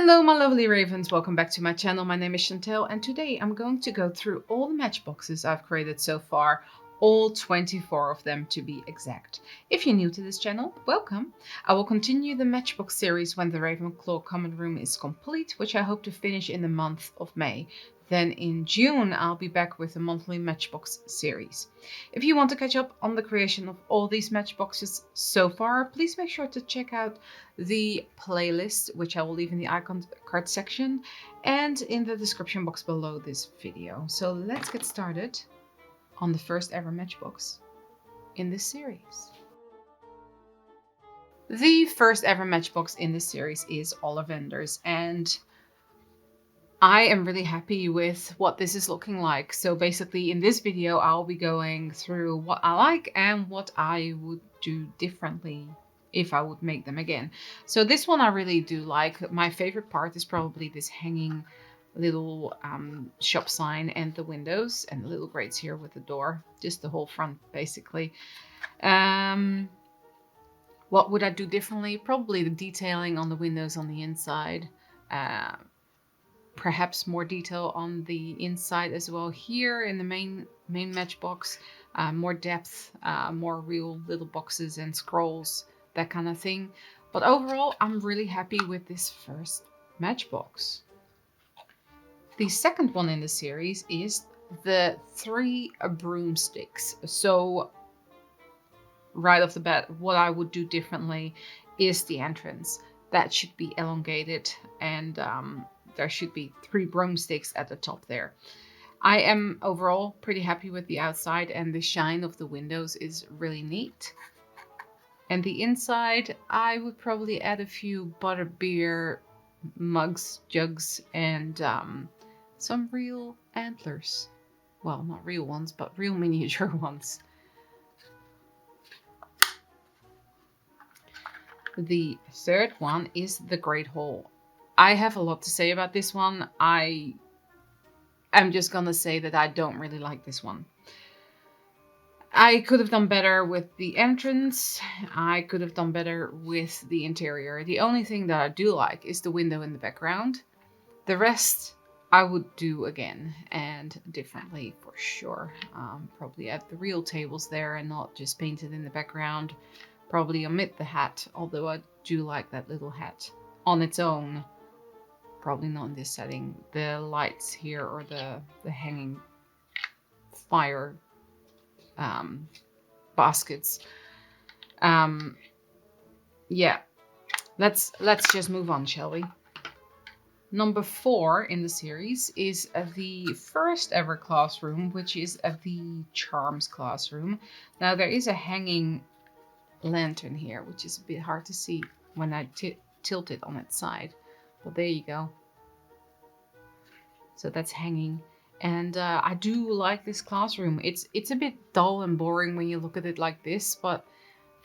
Hello my lovely ravens, welcome back to my channel. My name is Chantel and today I'm going to go through all the matchboxes I've created so far, all 24 of them to be exact. If you're new to this channel, welcome. I will continue the matchbox series when the Ravenclaw common room is complete, which I hope to finish in the month of May. Then in June, I'll be back with the monthly Matchbox series. If you want to catch up on the creation of all these matchboxes so far, please make sure to check out the playlist, which I will leave in the icon card section and in the description box below this video. So let's get started on the first ever matchbox in this series. The first ever matchbox in this series is Ollivander's, and I am really happy with what this is looking like. So basically in this video, I'll be going through what I like and what I would do differently if I would make them again. So this one I really do like. My favorite part is probably this hanging little shop sign and the windows and the little grates here with the door, just the whole front basically. What would I do differently? Probably the detailing on the windows on the inside. Perhaps more detail on the inside as well here in the main matchbox, more depth, more real little boxes and scrolls, that kind of thing. But overall, I'm really happy with this first matchbox. The second one in the series is the 3 broomsticks. So right off the bat, what I would do differently is the entrance. That should be elongated and there should be 3 broomsticks at the top there. I am overall pretty happy with the outside, and the shine of the windows is really neat. And the inside, I would probably add a few butterbeer mugs, jugs, and some real antlers. Well, not real ones, but real miniature ones. The third one is the Great Hall. I have a lot to say about this one. I'm just gonna say that I don't really like this one. I could have done better with the entrance. I could have done better with the interior. The only thing that I do like is the window in the background. The rest I would do again and differently for sure. Probably add the real tables there and not just painted in the background. Probably omit the hat, although I do like that little hat on its own. Probably not in this setting. The lights here or the hanging fire baskets. Yeah, let's just move on, shall we? Number 4 in the series is the first ever classroom, which is the Charms classroom. Now there is a hanging lantern here, which is a bit hard to see when I tilt it on its side. But there you go. So that's hanging. And I do like this classroom. It's a bit dull and boring when you look at it like this, but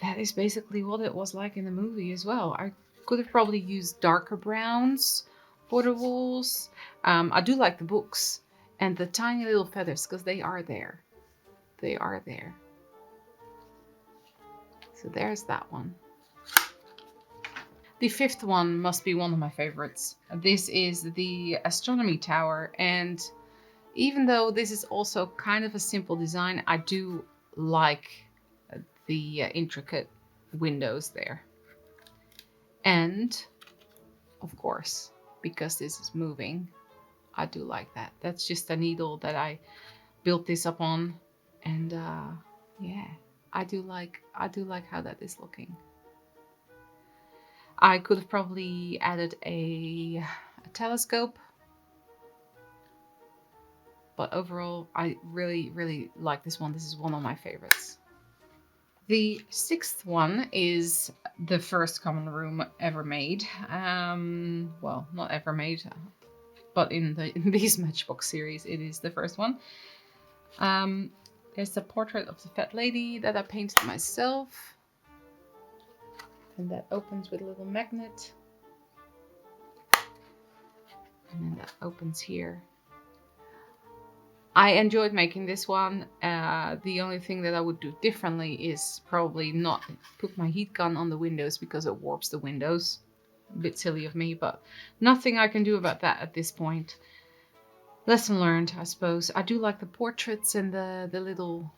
that is basically what it was like in the movie as well. I could have probably used darker browns for the walls. I do like the books and the tiny little feathers because they are there. They are there. So there's that one. The 5th one must be one of my favorites. This is the Astronomy Tower, and even though this is also kind of a simple design, I do like the intricate windows there. And, of course, because this is moving, I do like that. That's just a needle that I built this up on, and yeah, I do like how that is looking. I could have probably added a telescope, but overall I really like this one. This is one of my favorites. The 6th one is the first common room ever made. Well, not ever made, but in these Matchbox series it is the first one. There's the portrait of the fat lady that I painted myself. And that opens with a little magnet. And then that opens here. I enjoyed making this one. The only thing that I would do differently is probably not put my heat gun on the windows because it warps the windows. A bit silly of me, but nothing I can do about that at this point. Lesson learned, I suppose. I do like the portraits and the little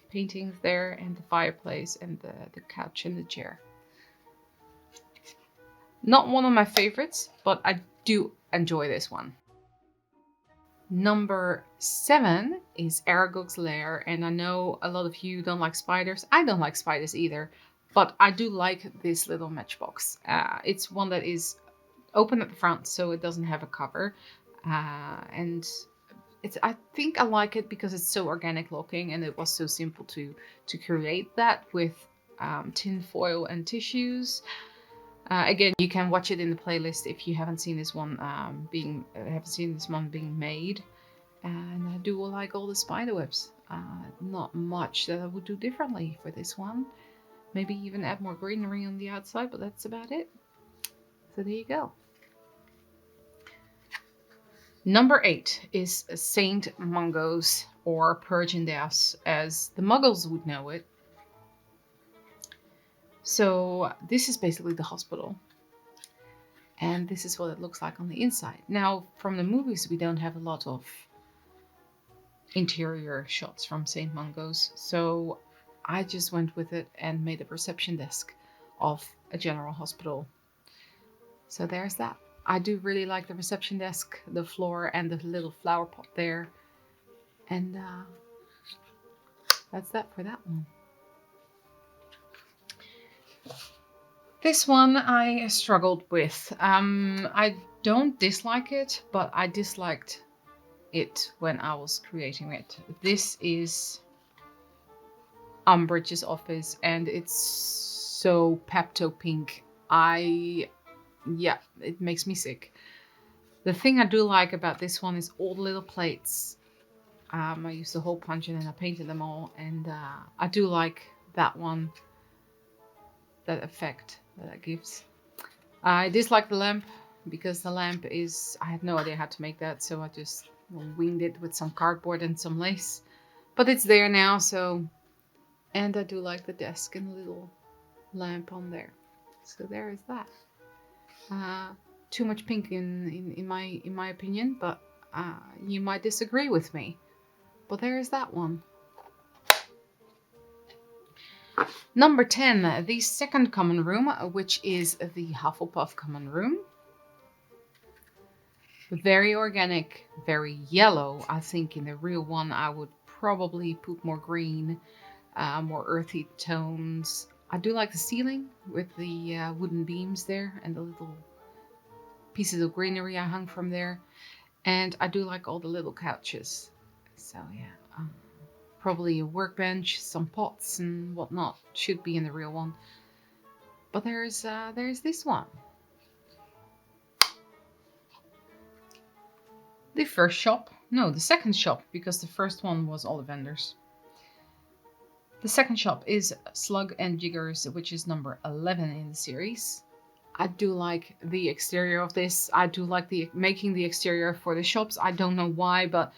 paintings there, and the fireplace and the couch and the chair. Not one of my favorites, but I do enjoy this one. Number 7 is Aragog's Lair, and I know a lot of you don't like spiders. I don't like spiders either, but I do like this little matchbox. It's one that is open at the front, so it doesn't have a cover, and I think I like it because it's so organic looking, and it was so simple to create that with tin foil and tissues. Again, you can watch it in the playlist if you haven't seen this one being made. And I do like all the spider webs. Not much that I would do differently for this one. Maybe even add more greenery on the outside, but that's about it. So there you go. Number 8 is Saint Mungo's, or Persian Deaths, as the Muggles would know it. So this is basically the hospital. And this is what it looks like on the inside. Now, from the movies, we don't have a lot of interior shots from St. Mungo's. So I just went with it and made a reception desk of a general hospital. So there's that. I do really like the reception desk, the floor, and the little flower pot there. And that's that for that one. This one I struggled with. I don't dislike it, but I disliked it when I was creating it. This is Umbridge's office, and it's so Pepto pink. It makes me sick. The thing I do like about this one is all the little plates. I used the hole punch and then I painted them all, and I do like that one, that effect that gives. I dislike the lamp because the lamp is, I had no idea how to make that, so I just winged it with some cardboard and some lace. But it's there now, so. And I do like the desk and the little lamp on there. So there is that. Too much pink in my opinion, but you might disagree with me. But there is that one. Number 10, the second common room, which is the Hufflepuff common room. Very organic, very yellow. I think in the real one I would probably put more green, more earthy tones. I do like the ceiling with the wooden beams there and the little pieces of greenery I hung from there. And I do like all the little couches. So yeah, probably a workbench, some pots and whatnot should be in the real one. But there's this one. The second shop, because the first one was all the vendors. The second shop is Slug and Jiggers, which is number 11 in the series. I do like the exterior of this. I do like making the exterior for the shops. I don't know why, but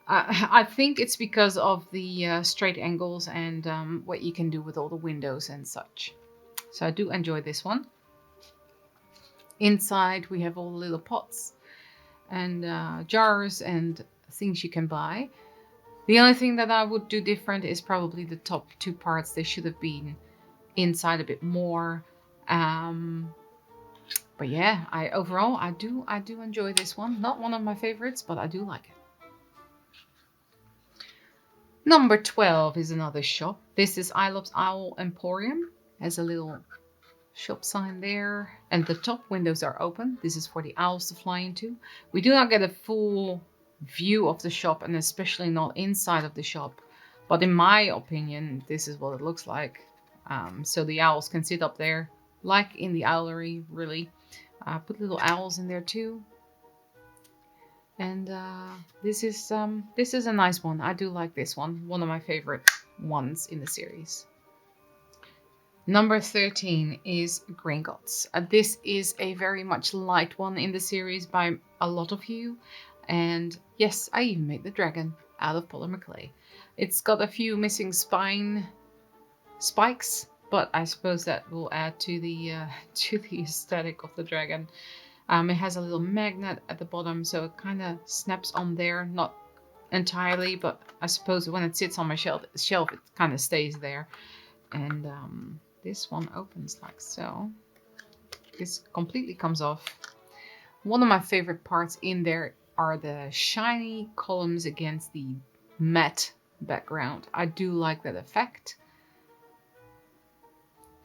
I think it's because of the straight angles and what you can do with all the windows and such. So I do enjoy this one. Inside we have all the little pots and jars and things you can buy. The only thing that I would do different is probably the top 2 parts. They should have been inside a bit more. But yeah, overall I do enjoy this one. Not one of my favorites, but I do like it. Number 12 is another shop. This is Ilops Owl Emporium. Has a little shop sign there, and the top windows are open. This is for the owls to fly into. We do not get a full view of the shop, and especially not inside of the shop, but in my opinion this is what it looks like. So the owls can sit up there like in the owlery, really. Put little owls in there too, and this is a nice one. I do like this one of my favorite ones in the series. Number 13 is Gringotts. This is a very much light one in the series by a lot of you. And yes, I even made the dragon out of polymer clay. It's got a few missing spikes, but I suppose that will add to the to the aesthetic of the dragon. It has a little magnet at the bottom, so it kind of snaps on there, not entirely, but I suppose when it sits on my shelf it kind of stays there. And this one opens like so. This completely comes off. One of my favorite parts in there are the shiny columns against the matte background. I do like that effect.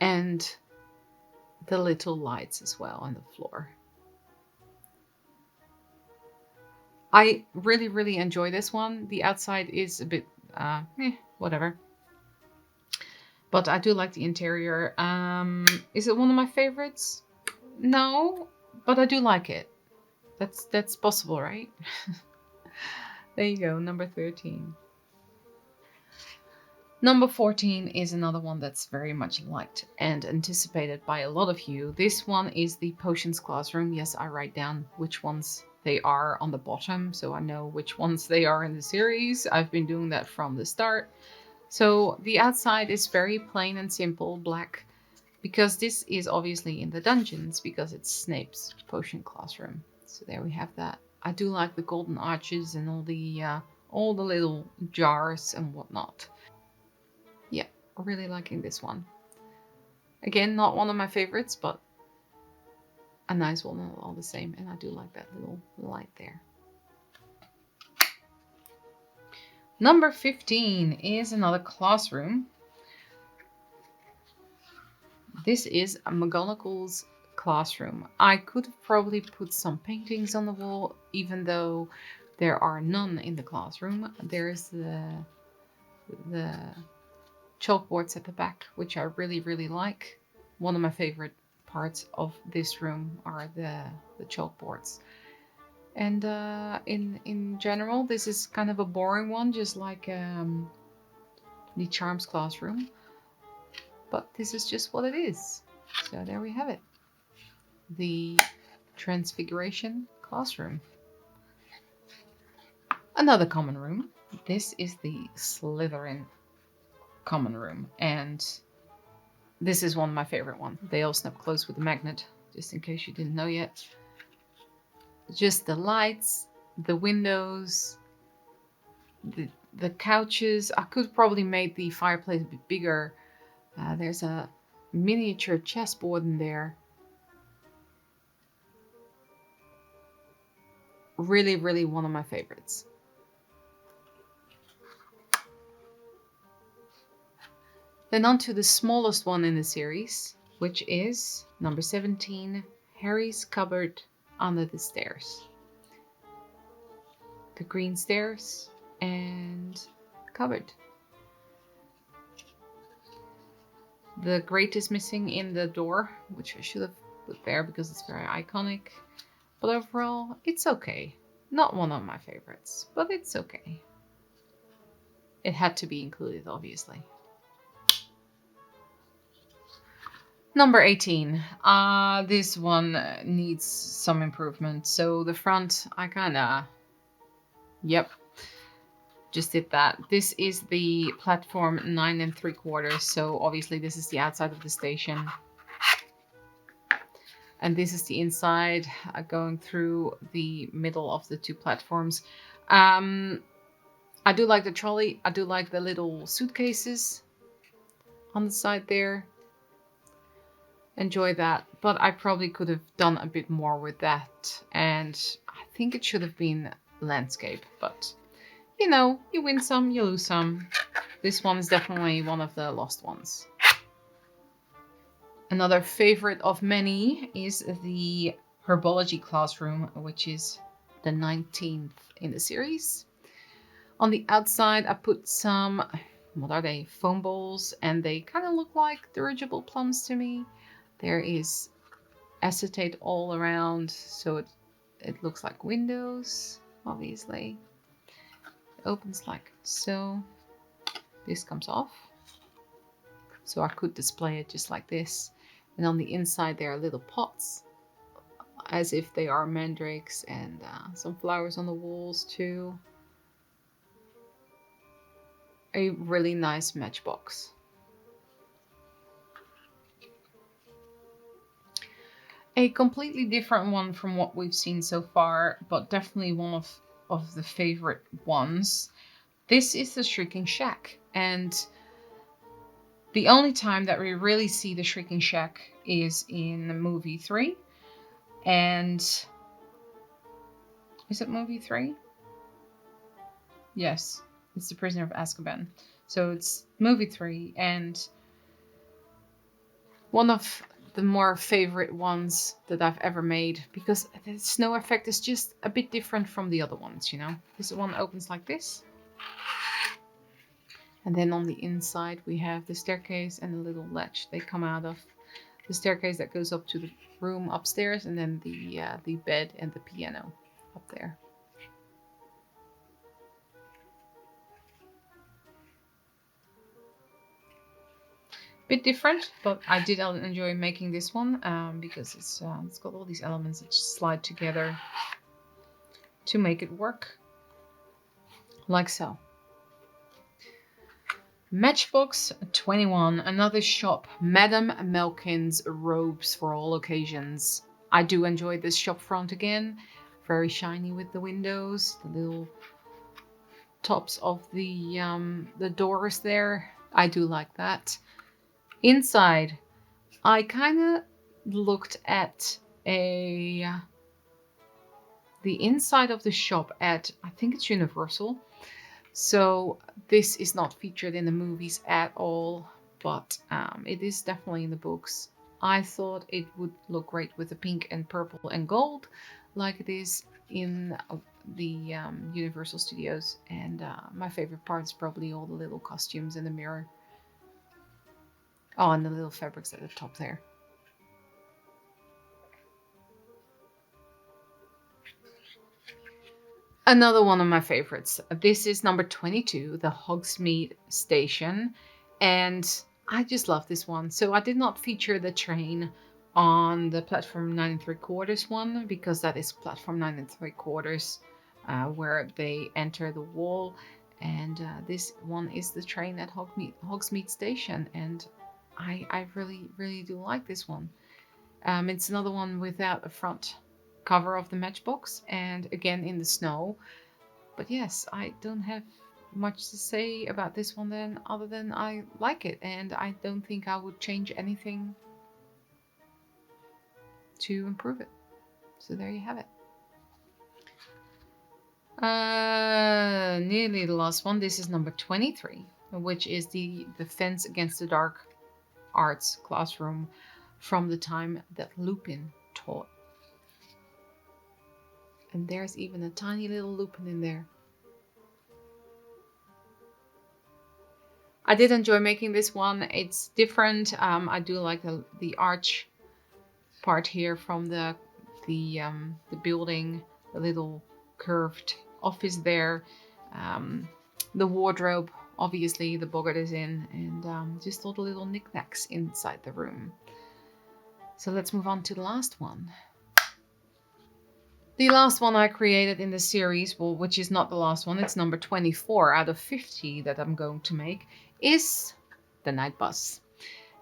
And the little lights as well on the floor. I really enjoy this one. The outside is a bit whatever. But I do like the interior. Is it one of my favorites? No, but I do like it. That's possible, right? There you go, number 13. Number 14 is another one that's very much liked and anticipated by a lot of you. This one is the Potions Classroom. Yes, I write down which ones they are on the bottom, so I know which ones they are in the series. I've been doing that from the start. So the outside is very plain and simple, black, because this is obviously in the dungeons, because it's Snape's Potion Classroom. So there we have that. I do like the golden arches and all the little jars and whatnot. Yeah, really liking this one. Again, not one of my favorites, but a nice one all the same. And I do like that little light there. Number 15 is another classroom. This is McGonagall's classroom. I could have probably put some paintings on the wall, even though there are none in the classroom. There's the chalkboards at the back, which I really like. One of my favorite parts of this room are the chalkboards. And in general, this is kind of a boring one, just like the Charms classroom. But this is just what it is. So there we have it. The Transfiguration classroom. Another common room. This is the Slytherin common room, and this is one of my favorite ones. They all snap closed with a magnet, just in case you didn't know yet. Just the lights, the windows, the couches. I could probably make the fireplace a bit bigger. There's a miniature chessboard in there. Really one of my favorites. Then on to the smallest one in the series, which is number 17, Harry's Cupboard Under the Stairs. The green stairs and cupboard. The grate is missing in the door, which I should have put there because it's very iconic. But overall, it's okay. Not one of my favorites, but it's okay. It had to be included, obviously. Number 18. This one needs some improvement. So the front, I kinda... Yep. Just did that. This is the platform 9 3/4. So obviously this is the outside of the station. And this is the inside going through the middle of the two platforms. I do like the trolley. I do like the little suitcases on the side there. Enjoy that, but I probably could have done a bit more with that, and I think it should have been landscape, but you know, you win some, you lose some. This one is definitely one of the lost ones. Another favorite of many is the herbology classroom, which is the 19th in the series. On the outside, I put some, what are they, foam bowls, and they kind of look like dirigible plums to me. There is acetate all around, so it looks like windows, obviously. It opens like so. This comes off. So I could display it just like this. And on the inside there are little pots, as if they are mandrakes, and some flowers on the walls too. A really nice matchbox. A completely different one from what we've seen so far, but definitely one of the favorite ones. This is the Shrieking Shack, and the only time that we really see the Shrieking Shack is in movie 3. And is it movie 3? Yes, it's The Prisoner of Azkaban. So it's movie 3, and one of the more favorite ones that I've ever made, because the snow effect is just a bit different from the other ones, you know? This one opens like this. And then on the inside, we have the staircase and the little ledge they come out of. The staircase that goes up to the room upstairs, and then the bed and the piano up there. Bit different, but I did enjoy making this one because it's got all these elements that just slide together to make it work, like so. Matchbox 21, another shop, Madame Melkin's robes for all occasions. I do enjoy this shop front again, very shiny with the windows, the little tops of the doors there. I do like that. Inside, I kind of looked at the inside of the shop at, I think it's Universal. So this is not featured in the movies at all, but it is definitely in the books. I thought it would look great with the pink and purple and gold, like it is in the Universal Studios. And my favorite part is probably all the little costumes in the mirror. Oh, and the little fabrics at the top there. Another one of my favorites. This is number 22, the Hogsmeade Station. And I just love this one. So I did not feature the train on the platform 9 3/4 one, because that is platform 9 3/4 where they enter the wall. And this one is the train at Hogsmeade Station. And I really, really do like this one. It's another one without a front cover of the matchbox, and again in the snow. But yes, I don't have much to say about this one then, other than I like it, and I don't think I would change anything to improve it. So there you have it. Nearly the last one. This is number 23, which is the Defense Against the Dark Arts classroom from the time that Lupin taught. And there's even a tiny little Lupin in there. I did enjoy making this one. It's different. I do like the arch part here from the building, the little curved office there, the wardrobe, obviously the boggart is in, and just all the little knickknacks inside the room. So let's move on to the last one. The last one I created in the series, well, which is not the last one, it's number 24 out of 50 that I'm going to make, is the night bus.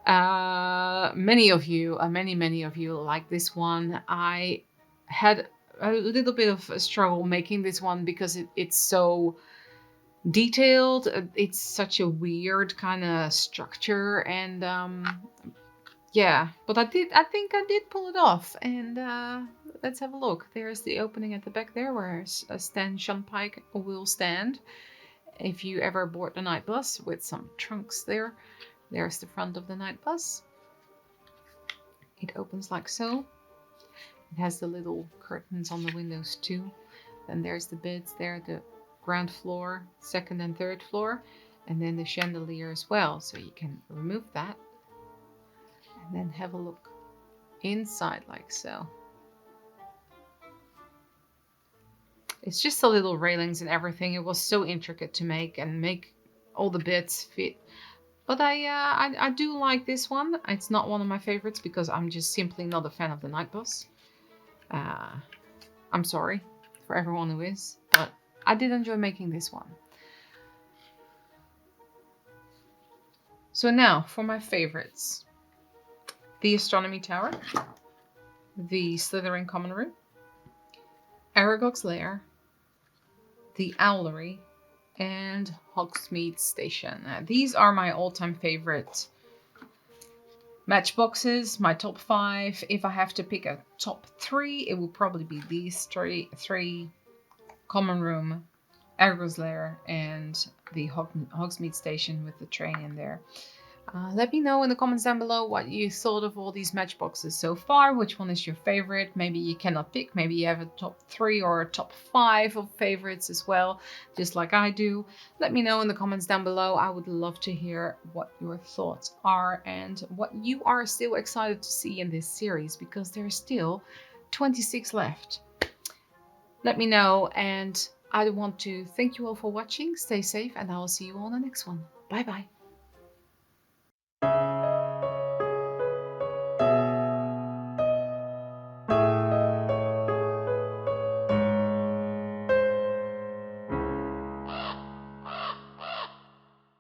Many of you, many of you like this one. I had a little bit of a struggle making this one because it's so detailed. It's such a weird kind of structure, and yeah, but I think I did pull it off, and let's have a look. There's the opening at the back there where Stan Shunpike will stand. If you ever board the night bus with some trunks there, there's the front of the night bus. It opens like so. It has the little curtains on the windows too. Then there's the beds there, the ground floor, second and third floor, and then the chandelier as well. So you can remove that and then have a look inside like so. It's just the little railings and everything. It was so intricate to make and make all the bits fit. But I do like this one. It's not one of my favorites because I'm just simply not a fan of the night bus. I'm sorry for everyone who is, but I did enjoy making this one. So now for my favorites. The Astronomy Tower. the Slytherin Common Room, Aragog's Lair, the Owlery, and Hogsmeade Station. These are my all-time favorite matchboxes, my top 5. If I have to pick a top 3, it will probably be these three: Common Room, Aragog's Lair, and the Hogsmeade Station with the train in there. Let me know in the comments down below what you thought of all these matchboxes so far. Which one is your favorite? Maybe you cannot pick. Maybe you have a top 3 or a top 5 of favorites as well, just like I do. Let me know in the comments down below. I would love to hear what your thoughts are and what you are still excited to see in this series, because there's still 26 left. Let me know, and I want to thank you all for watching. Stay safe, and I will see you all in the next one. Bye bye.